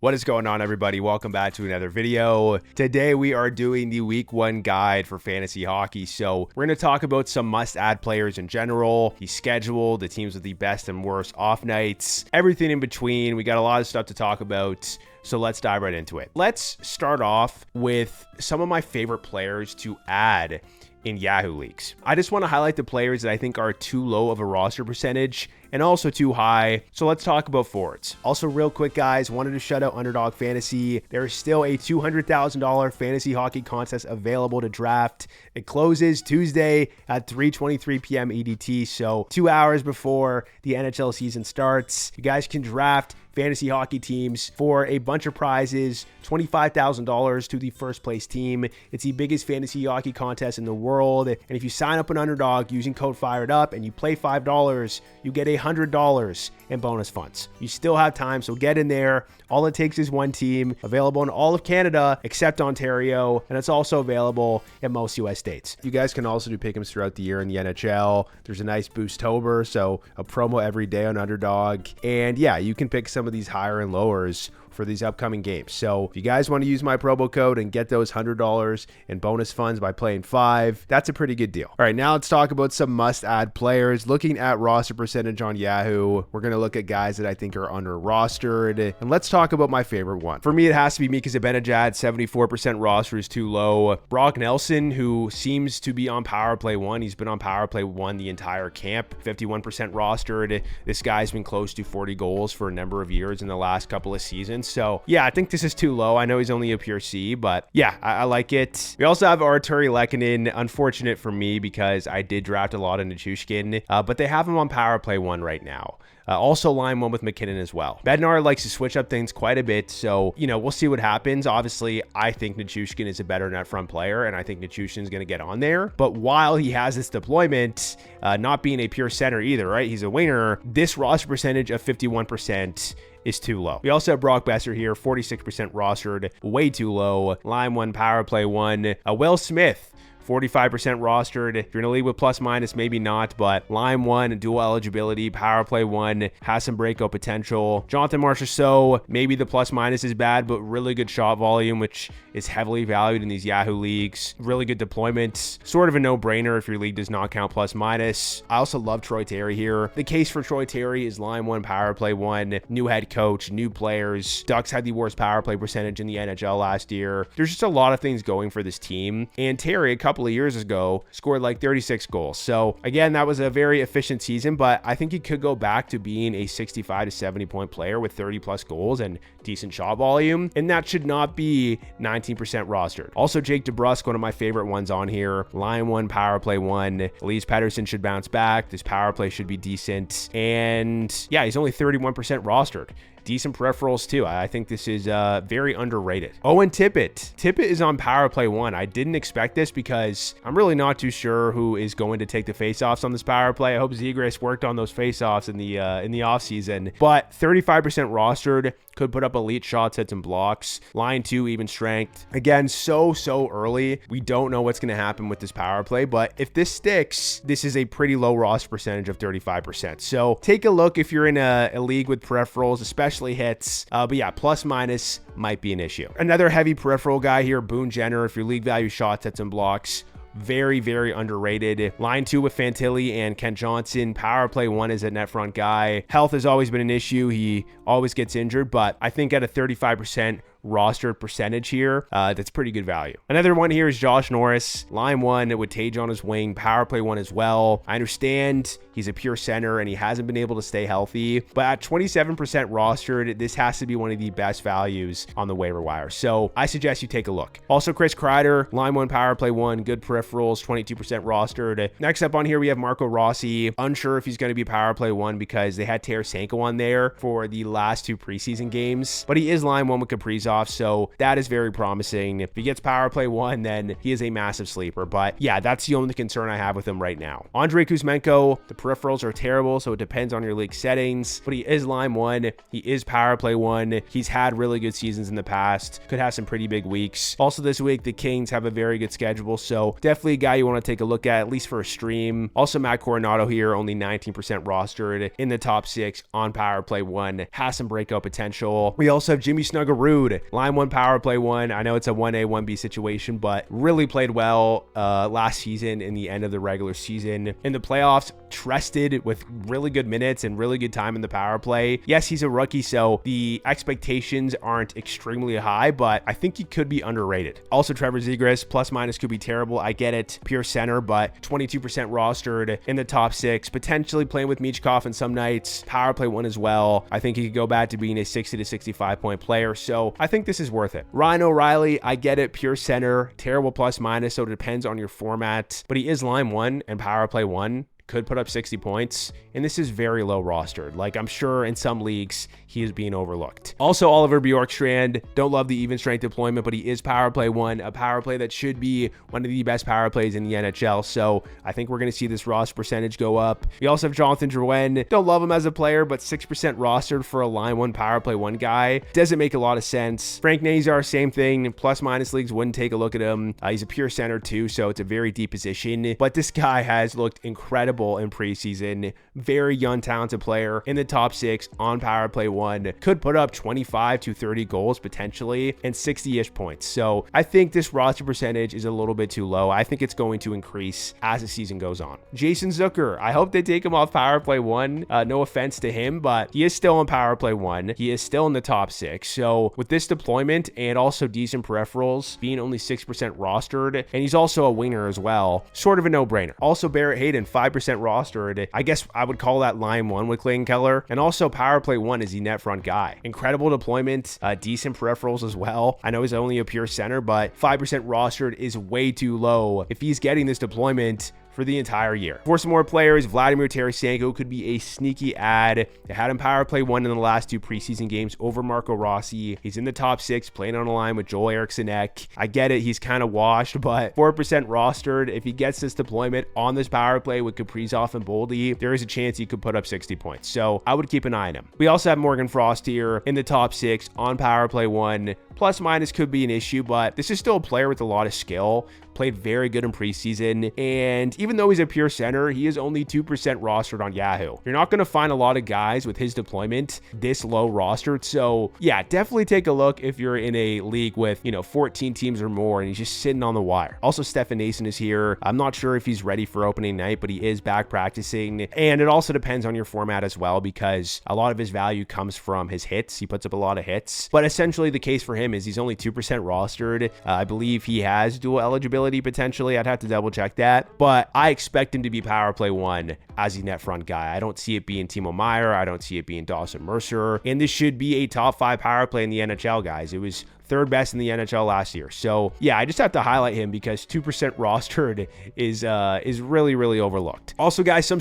What is going on, everybody? Welcome back to another video. Today we are doing the week 1 guide for fantasy hockey. So we're going to talk about some must-add players in general, the schedule, the teams with the best and worst off nights, everything in between. We got a lot of stuff to talk about, so let's dive right into it. Let's start off with some of my favorite players to add in Yahoo leagues. I just want to highlight the players that I think are too low of a roster percentage and also too high. So let's talk about forwards. Also, real quick, guys, wanted to shout out Underdog Fantasy. There is still a $200,000 fantasy hockey contest available to draft. It closes Tuesday at 3:23 p.m. EDT, so 2 hours before the NHL season starts. You guys can draft fantasy hockey teams for a bunch of prizes, $25,000 to the first place team. It's the biggest fantasy hockey contest in the world. And if you sign up an Underdog using code FIREDUP and you play $5, you get $100 in bonus funds. You still have time, so get in there. All it takes is one team, available in all of Canada except Ontario, and it's also available in most US states. You guys can also do pick'ems throughout the year in the NHL. There's a nice Boostober, so a promo every day on Underdog. And yeah, you can pick some of these higher and lowers for these upcoming games. So if you guys want to use my promo code and get those $100 in bonus funds by playing 5, that's a pretty good deal. All right, now let's talk about some must-add players. Looking at roster percentage on Yahoo, we're going to look at guys that I think are under-rostered, and let's talk about my favorite one. For me, it has to be Mika Zibanejad. 74% roster is too low. Brock Nelson, who seems to be on power play 1. He's been on power play 1 the entire camp. 51% rostered. This guy's been close to 40 goals for a number of years in the last couple of seasons. So yeah, I think this is too low. I know he's only a pure C, but yeah, I like it. We also have Arturi Lehkonen. Unfortunate for me because I did draft a lot of Nichushkin, but they have him on power play 1 right now. Also line 1 with McKinnon as well. Bednar likes to switch up things quite a bit, so, you know, we'll see what happens. Obviously, I think Nichushkin is a better net front player, and I think Nichushkin is going to get on there. But while he has this deployment, not being a pure center either, right? He's a winger. This roster percentage of 51% is too low. We also have Brock Besser here, 46% rostered, way too low. Line 1, power play 1. Will Smith, 45% rostered. If you're in a league with plus minus, maybe not, but line 1, dual eligibility, power play 1, has some breakout potential. Jonathan Marchessault, maybe the plus minus is bad, but really good shot volume, which is heavily valued in these Yahoo leagues. Really good deployments. Sort of a no-brainer if your league does not count plus minus. I also love Troy Terry here. The case for Troy Terry is line 1, power play 1, new head coach, new players. Ducks had the worst power play percentage in the NHL last year. There's just a lot of things going for this team, and Terry, a couple of years ago, scored like 36 goals. So again, that was a very efficient season, but I think he could go back to being a 65 to 70 point player with 30 plus goals and decent shot volume, and that should not be 19% rostered. Also, Jake DeBrusk, one of my favorite ones on here. Line 1, power play 1. Elias Pettersson should bounce back. This power play should be decent, and yeah, he's only 31% rostered. Decent peripherals too. I think this is very underrated. Owen Tippett. Tippett is on power play 1. I didn't expect this because I'm really not too sure who is going to take the faceoffs on this power play. I hope Zegras worked on those faceoffs in the offseason. But 35% rostered, could put up elite shots, hits, and blocks. Line 2, even strength. Again, so early. We don't know what's going to happen with this power play, but if this sticks, this is a pretty low roster percentage of 35%. So take a look if you're in a league with peripherals, especially hits. But yeah, plus minus might be an issue. Another heavy peripheral guy here, Boone Jenner. If your league value shots, hits, and blocks, very underrated. Line 2 with Fantilli and Kent Johnson. Power play 1 is a net front guy. Health has always been an issue. He always gets injured, but I think at a 35% rostered percentage here, that's pretty good value. Another one here is Josh Norris. Line 1 with Tage on his wing. Power play 1 as well. I understand he's a pure center and he hasn't been able to stay healthy, but at 27% rostered, this has to be one of the best values on the waiver wire. So I suggest you take a look. Also, Chris Kreider, line 1, power play 1, good peripherals, 22% rostered. Next up on here, we have Marco Rossi. Unsure if he's going to be power play 1 because they had Tarasenko on there for the last 2 preseason games, but he is line 1 with Kaprizov. faceoff, so that is very promising. If he gets power play 1, then he is a massive sleeper. But yeah, that's the only concern I have with him right now. Andrei Kuzmenko, the peripherals are terrible, so it depends on your league settings, but he is line 1. He is power play 1. He's had really good seasons in the past. Could have some pretty big weeks. Also this week, the Kings have a very good schedule, so definitely a guy you want to take a look at least for a stream. Also, Matt Coronado here, only 19% rostered in the top 6 on power play 1. Has some breakout potential. We also have Jimmy Snuggerud, line 1, power play 1. I know it's a 1A, 1B situation, but really played well last season in the end of the regular season. In the playoffs, trusted with really good minutes and really good time in the power play. Yes, he's a rookie, so the expectations aren't extremely high, but I think he could be underrated. Also, Trevor Zegras, plus minus could be terrible. I get it, pure center, but 22% rostered in the top 6, potentially playing with Michkov in some nights, power play 1 as well. I think he could go back to being a 60 to 65 point player, so I think this is worth it. Ryan O'Reilly, I get it, pure center, terrible plus minus, so it depends on your format, but he is line 1 and power play 1. Could put up 60 points, and this is very low rostered. Like, I'm sure in some leagues he is being overlooked. Also, Oliver Bjorkstrand, don't love the even strength deployment, but he is power play 1, a power play that should be one of the best power plays in the NHL, so I think we're going to see this roster percentage go up. We also have Jonathan Drouin, don't love him as a player, but 6% rostered for a line 1 power play 1 guy. Doesn't make a lot of sense. Frank Nazar, same thing, plus minus leagues wouldn't take a look at him. He's a pure center too, so it's a very deep position, but this guy has looked incredible in preseason. Very young, talented player in the top 6 on power play 1. Could put up 25 to 30 goals potentially and 60-ish points. So I think this roster percentage is a little bit too low. I think it's going to increase as the season goes on. Jason Zucker, I hope they take him off power play 1. No offense to him, but he is still on power play 1. He is still in the top 6. So with this deployment and also decent peripherals, being only 6% rostered, and he's also a winger as well, sort of a no-brainer. Also, Barrett Hayden, 5% rostered. I guess I would call that line 1 with Clayton Keller. And also power play 1 is the net front guy. Incredible deployment, decent peripherals as well. I know he's only a pure center, but 5% rostered is way too low if he's getting this deployment for the entire year. For some more players, Vladimir Tarasenko could be a sneaky ad. They had him power play 1 in the last 2 preseason games over Marco Rossi. He's in the top 6, playing on a line with Joel Eriksson-Ek. I get it, he's kind of washed, but 4% rostered. If he gets this deployment on this power play with Kaprizov and Boldy, there is a chance he could put up 60 points. So I would keep an eye on him. We also have Morgan Frost here in the top 6 on power play 1. Plus minus could be an issue, but this is still a player with a lot of skill. Played very good in preseason, and even though he's a pure center, he is only 2% rostered on Yahoo. You're not going to find a lot of guys with his deployment this low rostered, so yeah, definitely take a look if you're in a league with, 14 teams or more and he's just sitting on the wire. Also, Stefan Nason is here. I'm not sure if he's ready for opening night, but he is back practicing, and it also depends on your format as well, because a lot of his value comes from his hits. He puts up a lot of hits, but essentially the case for him is he's only 2% rostered. I believe he has dual eligibility potentially. I'd have to double check that, but I expect him to be power play 1 as a net front guy. I don't see it being Timo Meier. I don't see it being Dawson Mercer, and this should be a top 5 power play in the NHL, guys. It was 3rd best in the NHL last year. So yeah, I just have to highlight him because 2% rostered is really, really overlooked. Also, guys, some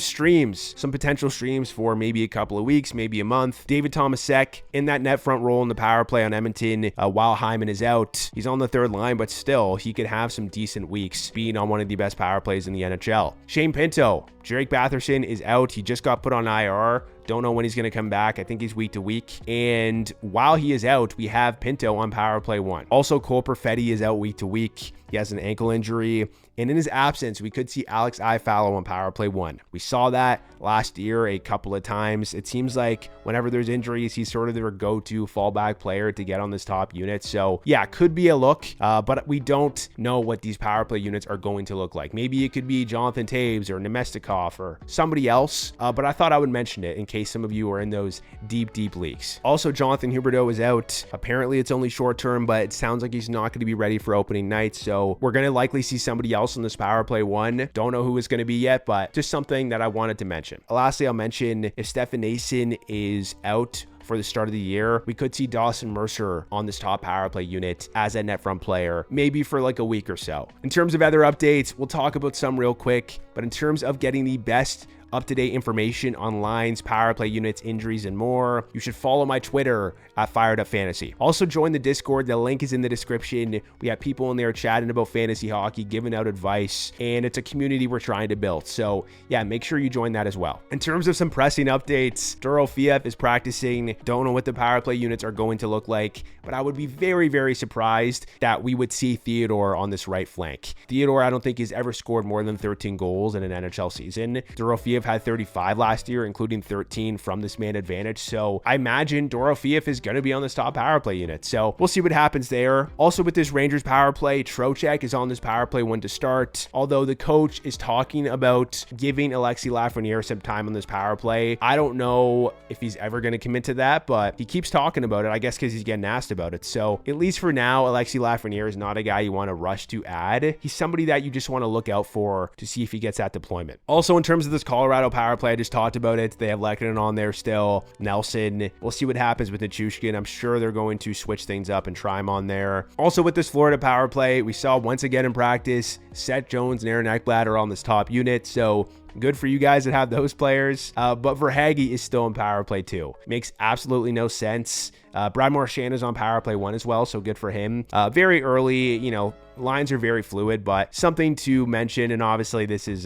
potential streams for maybe a couple of weeks, maybe a month. David Tomasek in that net front role in the power play on Edmonton while Hyman is out. He's on the 3rd line, but still, he could have some decent weeks being on one of the best power plays in the NHL. Shane Pinto, Jake Batherson is out. He just got put on IR. Don't know when he's going to come back. I think he's week to week. And while he is out, we have Pinto on power play 1. Also, Cole Perfetti is out week to week. He has an ankle injury. And in his absence, we could see Alex Iafallo on power play 1. We saw that last year a couple of times. It seems like whenever there's injuries, he's sort of their go-to fallback player to get on this top unit. So yeah, could be a look, but we don't know what these power play units are going to look like. Maybe it could be Jonathan Taves or Nemestikov or somebody else, but I thought I would mention it in case some of you are in those deep leagues. Also, Jonathan Huberdeau is out. Apparently, it's only short term, but it sounds like he's not going to be ready for opening night. So we're going to likely see somebody else in this power play 1. Don't know who it's going to be yet, but just something that I wanted to mention. Lastly, I'll mention if Stefan Nason is out for the start of the year, we could see Dawson Mercer on this top power play unit as a net front player, maybe for like a week or so. In terms of other updates, we'll talk about some real quick, but in terms of getting the best up-to-date information on lines, power play units, injuries, and more, you should follow my Twitter at FiredUpFantasy. Also join the Discord. The link is in the description. We have people in there chatting about fantasy hockey, giving out advice, and it's a community we're trying to build. So yeah, make sure you join that as well. In terms of some pressing updates, Dorofeev is practicing. Don't know what the power play units are going to look like, but I would be very, very surprised that we would see Theodore on this right flank. Theodore, I don't think he's ever scored more than 13 goals in an NHL season. Dorofeev had 35 last year, including 13 from this man advantage. So I imagine Dorofeev is going to be on this top power play unit. So we'll see what happens there. Also with this Rangers power play, Trocheck is on this power play one to start. Although the coach is talking about giving Alexis Lafreniere some time on this power play. I don't know if he's ever going to commit to that, but he keeps talking about it, I guess because he's getting asked about it. So at least for now, Alexis Lafreniere is not a guy you want to rush to add. He's somebody that you just want to look out for to see if he gets that deployment. Also, in terms of this Colorado power play, I just talked about it. They have Lehkonen on there still. Nelson. We'll see what happens with Nichushkin. I'm sure they're going to switch things up and try him on there. Also, with this Florida power play, we saw once again in practice, Seth Jones and Aaron Ekblad are on this top unit. So good for you guys that have those players. But Verhaeghe is still in power play 2. Makes absolutely no sense. Brad Marchand is on power play 1 as well, so good for him. Very early, you know, lines are very fluid, but something to mention, and obviously this is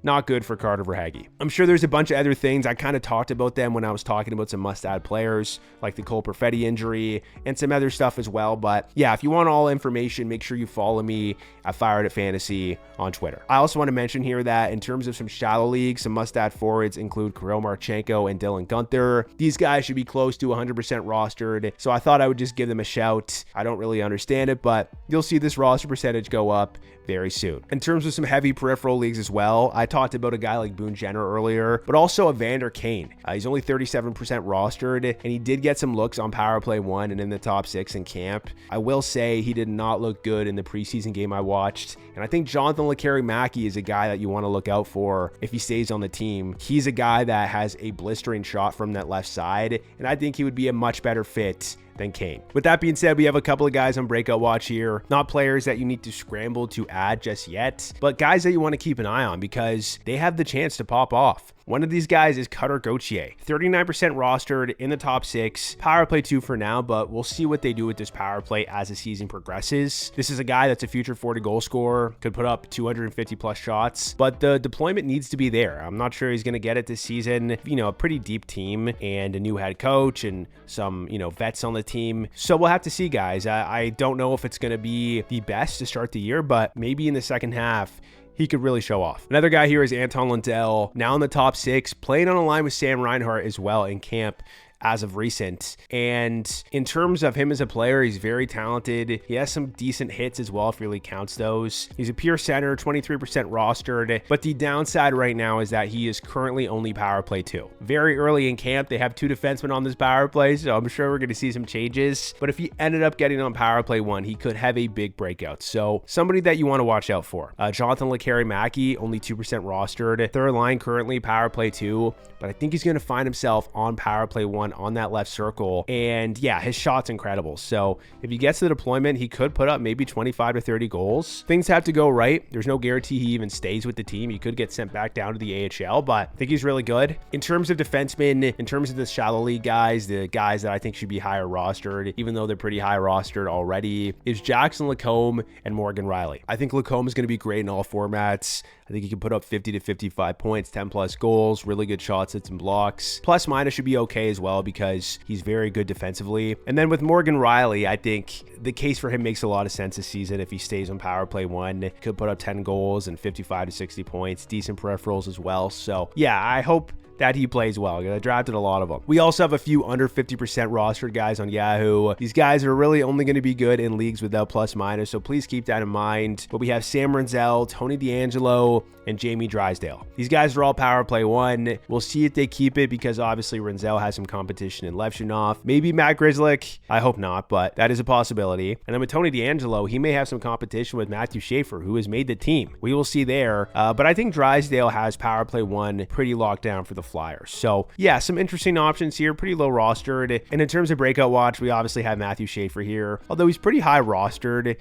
not good for Carter Verhaeghe. I'm sure there's a bunch of other things. I kind of talked about them when I was talking about some must-add players, like the Cole Perfetti injury and some other stuff as well. But yeah, if you want all information, make sure you follow me at FiredUpFantasy on Twitter. I also want to mention here that in terms of some shallow leagues, some must-add forwards include Kirill Marchenko and Dylan Gunther. These guys should be close to 100% rostered, so I thought I would just give them a shout. I don't really understand it, but you'll see this roster percentage go up very soon. In terms of some heavy peripheral leagues as well, I talked about a guy like Boone Jenner earlier, but also Evander Kane. He's only 37% rostered, and he did get some looks on power play 1 and in the top 6 in camp. I will say he did not look good in the preseason game I watched, and I think Jonathan Lekeri-Mackey is a guy that you want to look out for if he stays on the team. He's a guy that has a blistering shot from that left side, and I think he would be a much better fit than Kane. With that being said, we have a couple of guys on breakout watch here. Not players that you need to scramble to add just yet, but guys that you want to keep an eye on because they have the chance to pop off. One of these guys is Cutter Gauthier, 39% rostered in the top 6, power play 2 for now, but we'll see what they do with this power play as the season progresses. This is a guy that's a future 40 goal scorer, could put up 250 plus shots, but the deployment needs to be there. I'm not sure he's going to get it this season. You know, a pretty deep team and a new head coach and some, you know, vets on the team. So we'll have to see, guys. I don't know if it's going to be the best to start the year, but maybe in the second half, he could really show off. Another guy here is Anton Lundell, now in the top 6, playing on a line with Sam Reinhart as well in camp as of recent. And in terms of him as a player, he's very talented. He has some decent hits as well, if really counts those. He's a pure center, 23% rostered, but the downside right now is that he is currently only power play 2. Very early in camp, they have 2 defensemen on this power play, so I'm sure we're going to see some changes. But if he ended up getting on power play 1, he could have a big breakout. So somebody that you want to watch out for. Jonathan Lekeri-Mackey, only 2% rostered. Third line currently power play 2, but I think he's going to find himself on power play 1 on that left circle. And yeah, his shot's incredible. So if he gets the deployment, he could put up maybe 25 to 30 goals. Things have to go right. There's no guarantee he even stays with the team. He could get sent back down to the AHL, but I think he's really good. In terms of defensemen, in terms of the shallow league guys, the guys that I think should be higher rostered, even though they're pretty high rostered already, is Jackson Lacombe and Morgan Riley. I think Lacombe is going to be great in all formats. I think he can put up 50 to 55 points, 10 plus goals, really good shots, hits and blocks. Plus minus should be okay as well because he's very good defensively. And then with Morgan Riley, I think the case for him makes a lot of sense this season if he stays on power play 1. Could put up 10 goals and 55 to 60 points, decent peripherals as well. So yeah, I hope that he plays well. I drafted a lot of them. We also have a few under 50% rostered guys on Yahoo. These guys are really only going to be good in leagues without plus minus, so please keep that in mind. But we have Sam Renzel, Tony DeAngelo, and Jamie Drysdale. These guys are all power play 1. We'll see if they keep it because obviously Renzel has some competition in Levshunov. Maybe Matt Grzelcyk. I hope not, but that is a possibility. And then with Tony DeAngelo, he may have some competition with Matthew Schaefer, who has made the team. We will see there. But I think Drysdale has power play 1 pretty locked down for the Flyers. So yeah, some interesting options here, pretty low rostered. And in terms of breakout watch, we obviously have Matthew Schaefer here, although he's pretty high rostered,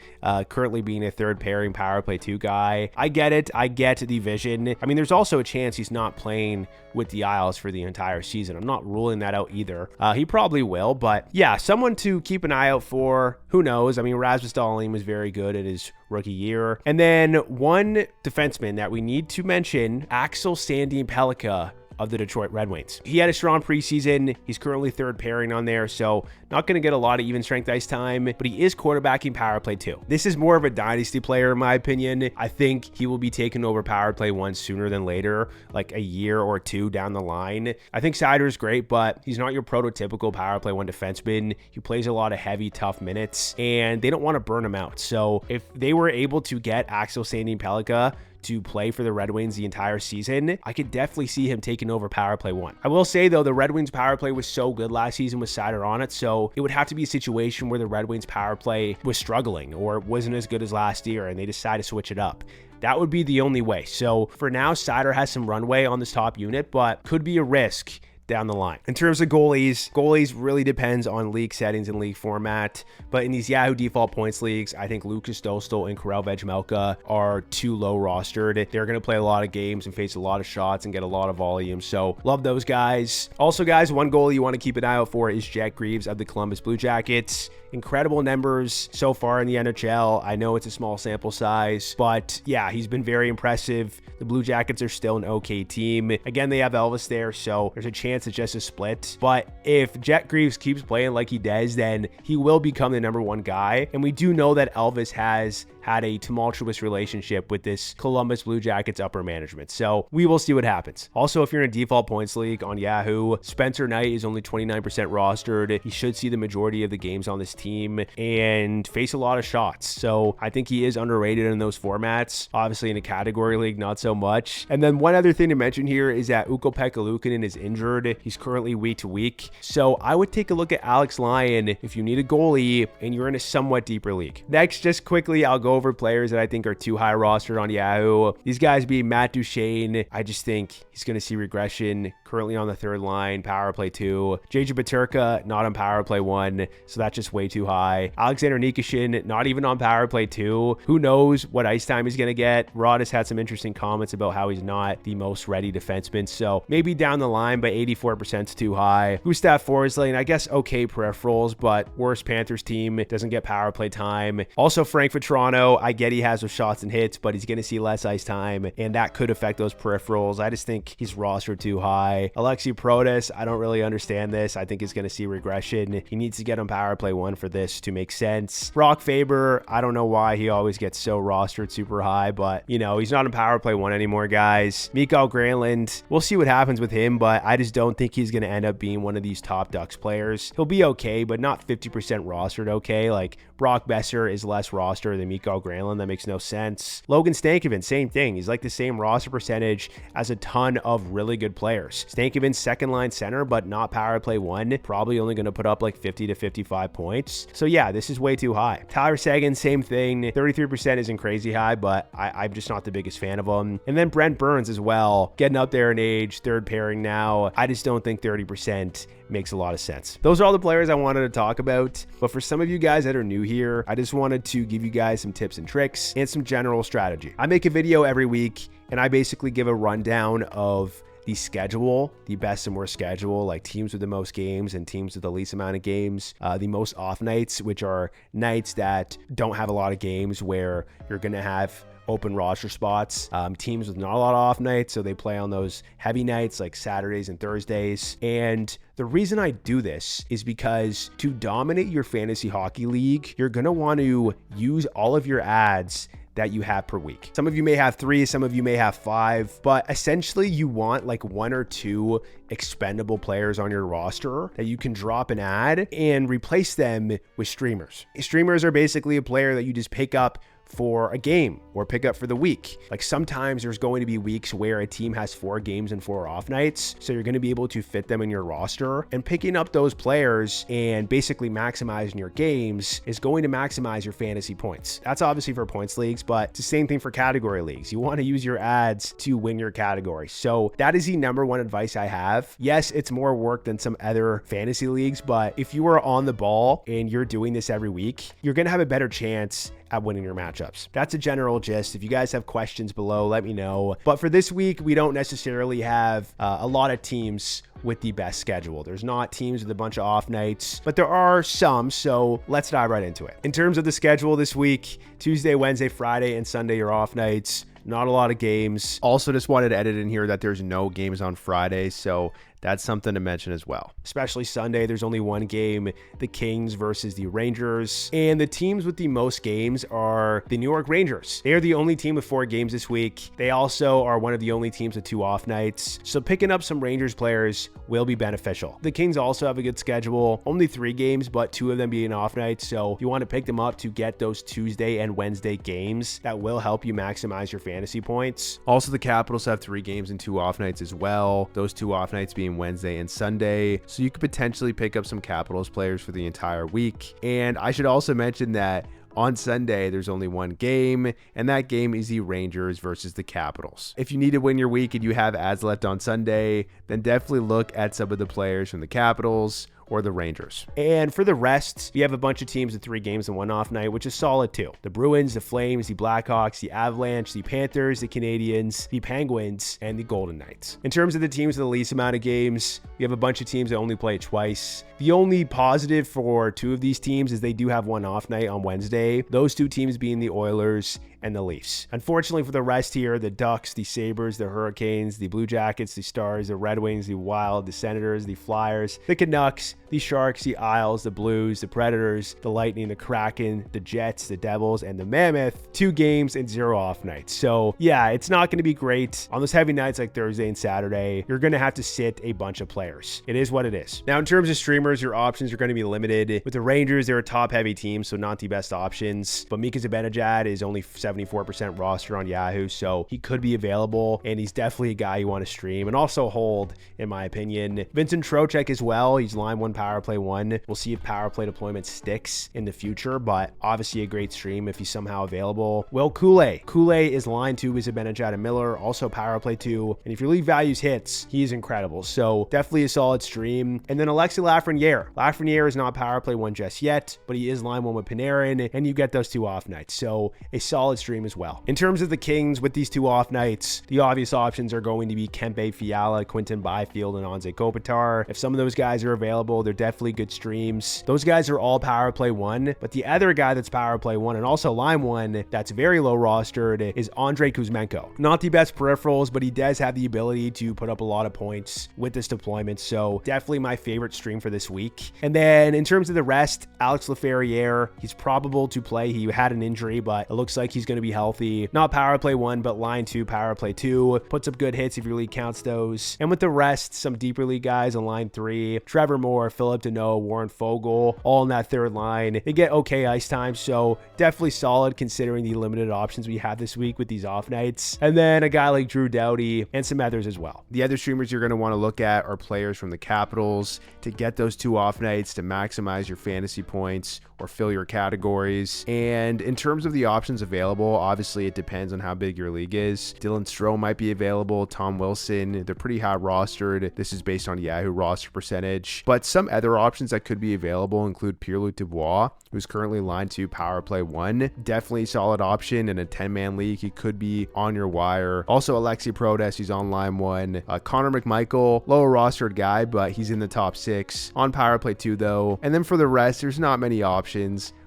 currently being a third pairing power play 2 guy. I get it. I get the vision. I mean, there's also a chance he's not playing with the Isles for the entire season. I'm not ruling that out either. He probably will, but yeah, someone to keep an eye out for. Who knows? I mean, Rasmus Dahlin was very good at his rookie year. And then one defenseman that we need to mention, Axel Sandin Pellikka of the Detroit Red Wings. He had a strong preseason. He's currently third pairing on there, so not going to get a lot of even strength ice time, but he is quarterbacking power play 2. This is more of a dynasty player in my opinion. I think he will be taking over power play 1 sooner than later, like a year or 2 down the line. I think Seider's great, but he's not your prototypical power play 1 defenseman. He plays a lot of heavy, tough minutes, and they don't want to burn him out. So if they were able to get Axel Sandin Pellikka to play for the Red Wings the entire season, I could definitely see him taking over power play 1. I will say though, the Red Wings power play was so good last season with Seider on it, so it would have to be a situation where the Red Wings power play was struggling or wasn't as good as last year and they decide to switch it up. That would be the only way. So for now, Seider has some runway on this top unit, but could be a risk down the line. In terms of goalies really depends on league settings and league format, but in these Yahoo default points leagues, I think Lucas Dostal and Karel Vejmelka are too low rostered. They're going to play a lot of games and face a lot of shots and get a lot of volume, so love those guys. Also guys, one goalie you want to keep an eye out for is Jet Greaves of the Columbus Blue Jackets. Incredible numbers so far in the NHL. I know it's a small sample size, but yeah, he's been very impressive. The Blue Jackets are still an okay team. Again, they have Elvis there, so there's a chance it's just a split. But if Jet Greaves keeps playing like he does, then he will become the #1 guy. And we do know that Elvis has had a tumultuous relationship with this Columbus Blue Jackets upper management. So we will see what happens. Also, if you're in a default points league on Yahoo, Spencer Knight is only 29% rostered. He should see the majority of the games on this team and face a lot of shots. So I think he is underrated in those formats. Obviously in a category league, not so much. And then one other thing to mention here is that Ukko-Pekka Luukkonen is injured. He's currently week to week. So I would take a look at Alex Lyon if you need a goalie and you're in a somewhat deeper league. Next, just quickly, I'll go over players that I think are too high rostered on Yahoo. These guys being Matt Duchene. I just think he's going to see regression. Currently on the third line, power play 2. JJ Peterka, not on power play 1, so that's just way too high. Alexander Nikishin, not even on power play 2. Who knows what ice time he's going to get? Rod has had some interesting comments about how he's not the most ready defenseman, so maybe down the line, but 84% is too high. Gustav Forsling, I guess okay peripherals, but worst Panthers team, doesn't get power play time. Also Frank Vetrano, I get he has those shots and hits, but he's going to see less ice time, and that could affect those peripherals. I just think he's rostered too high. Alexi Protas, I don't really understand this. I think he's going to see regression. He needs to get on power play 1 for this to make sense. Brock Faber, I don't know why he always gets so rostered super high, but you know, he's not on power play 1 anymore, guys. Mikael Granlund, we'll see what happens with him, but I just don't think he's going to end up being one of these top Ducks players. He'll be okay, but not 50% rostered okay. Like Brock Besser is less rostered than Mikael Granlund. That makes no sense. Logan Stankoven, same thing. He's like the same roster percentage as a ton of really good players. Stankoven's second line center, but not power play 1. Probably only going to put up like 50 to 55 points. So yeah, this is way too high. Tyler Seguin, same thing. 33% isn't crazy high, but I'm just not the biggest fan of him. And then Brent Burns as well, getting up there in age, third pairing now. I just don't think 30% makes a lot of sense. Those are all the players I wanted to talk about, but for some of you guys that are new here, I just wanted to give you guys some tips and tricks and some general strategy. I make a video every week and I basically give a rundown of the schedule, the best and worst schedule, like teams with the most games and teams with the least amount of games, the most off nights, which are nights that don't have a lot of games where you're going to have open roster spots, teams with not a lot of off nights, so they play on those heavy nights like Saturdays and Thursdays. And the reason I do this is because to dominate your fantasy hockey league, you're going to want to use all of your ads that you have per week. Some of you may have 3, some of you may have 5, but essentially you want like 1 or 2 expendable players on your roster that you can drop and add and replace them with streamers. Streamers are basically a player that you just pick up for a game or pick up for the week. Like sometimes there's going to be weeks where a team has 4 games and 4 off nights. So you're going to be able to fit them in your roster, and picking up those players and basically maximizing your games is going to maximize your fantasy points. That's obviously for points leagues, but it's the same thing for category leagues. You want to use your ads to win your category. So that is the #1 advice I have. Yes, it's more work than some other fantasy leagues, but if you are on the ball and you're doing this every week, you're going to have a better chance at winning your matchups. That's a general gist. If you guys have questions below, let me know. But for this week, we don't necessarily have a lot of teams with the best schedule. There's not teams with a bunch of off nights, but there are some, so let's dive right into it. In terms of the schedule this week, Tuesday, Wednesday, Friday, and Sunday are off nights. Not a lot of games. Also, just wanted to edit in here that there's no games on Friday, so that's something to mention as well. Especially Sunday, there's only 1 game, the Kings versus the Rangers. And the teams with the most games are the New York Rangers. They are the only team with 4 games this week. They also are one of the only teams with 2 off nights. So picking up some Rangers players will be beneficial. The Kings also have a good schedule, only 3 games, but 2 of them being off nights. So you want to pick them up to get those Tuesday and Wednesday games. That will help you maximize your fantasy points. Also, the Capitals have 3 games and 2 off nights as well. Those 2 off nights being Wednesday and Sunday, so you could potentially pick up some Capitals players for the entire week. And I should also mention that on Sunday, there's only 1 game, and that game is the Rangers versus the Capitals. If you need to win your week and you have ads left on Sunday, then definitely look at some of the players from the Capitals or the Rangers. And for the rest, we have a bunch of teams with 3 games and 1 off night, which is solid too. The Bruins, the Flames, the Blackhawks, the Avalanche, the Panthers, the Canadiens, the Penguins, and the Golden Knights. In terms of the teams with the least amount of games, we have a bunch of teams that only play twice. The only positive for 2 of these teams is they do have 1 off night on Wednesday. Those 2 teams being the Oilers and the Leafs. Unfortunately for the rest here, the Ducks, the Sabres, the Hurricanes, the Blue Jackets, the Stars, the Red Wings, the Wild, the Senators, the Flyers, the Canucks, the Sharks, the Isles, the Blues, the Predators, the Lightning, the Kraken, the Jets, the Devils, and the Mammoth. 2 games and 0 off nights. So yeah, it's not going to be great. On those heavy nights like Thursday and Saturday, you're going to have to sit a bunch of players. It is what it is. Now, in terms of streamers, your options are going to be limited. With the Rangers, they're a top-heavy team, so not the best options. But Mika Zibanejad is only 74% roster on Yahoo, so he could be available, and he's definitely a guy you want to stream and also hold, in my opinion. Vincent Trocheck as well. He's line 1, power play 1. We'll see if power play deployment sticks in the future, but obviously a great stream if he's somehow available. Will Kool-Aid. Kool-Aid is line 2 with Zibanejad and Miller, also power play 2. And if your league values hits, he's incredible. So definitely a solid stream. And then Alexi Lafreniere. Lafreniere is not power play 1 just yet, but he is line 1 with Panarin, and you get those 2 off nights. So a solid stream as well. In terms of the Kings with these 2 off nights, the obvious options are going to be Kempe Fiala, Quinton Byfield, and Anze Kopitar. If some of those guys are available, they're definitely good streams. Those guys are all power play 1, but the other guy that's power play 1 and also line 1 that's very low rostered is Andrei Kuzmenko. Not the best peripherals, but he does have the ability to put up a lot of points with this deployment, so definitely my favorite stream for this week. And then in terms of the rest, Alex Laferriere, he's probable to play. He had an injury, but it looks like he's going to be healthy. Not power play 1, but line 2, power play 2. Puts up good hits if your league counts those. And with the rest, some deeper league guys on line 3, Trevor Moore, Philip Deneau, Warren Fogle, all in that third line. They get okay ice time, so definitely solid considering the limited options we have this week with these off nights. And then a guy like Drew Doughty and some others as well. The other streamers you're going to want to look at are players from the Capitals to get those 2 off nights to maximize your fantasy points or fill your categories. And in terms of the options available, obviously it depends on how big your league is. Dylan Strome might be available, Tom Wilson, they're pretty high rostered. This is based on Yahoo roster percentage. But some other options that could be available include Pierre-Luc Dubois, who's currently line 2, power play 1. Definitely a solid option in a 10-man league. He could be on your wire. Also Alexi Protas, he's on line 1. Connor McMichael, lower rostered guy, but he's in the top 6. On power play 2 though. And then for the rest, there's not many options.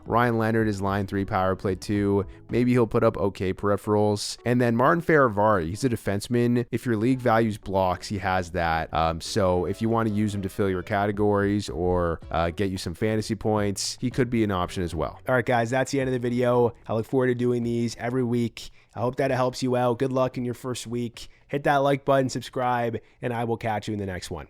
Ryan Leonard is line 3, power play 2. Maybe he'll put up okay peripherals. And then Martin Ferravari, he's a defenseman. If your league values blocks, he has that. So if you want to use him to fill your categories or get you some fantasy points, he could be an option as well. All right, guys, that's the end of the video. I look forward to doing these every week. I hope that it helps you out. Good luck in your first week. Hit that like button, subscribe, and I will catch you in the next one.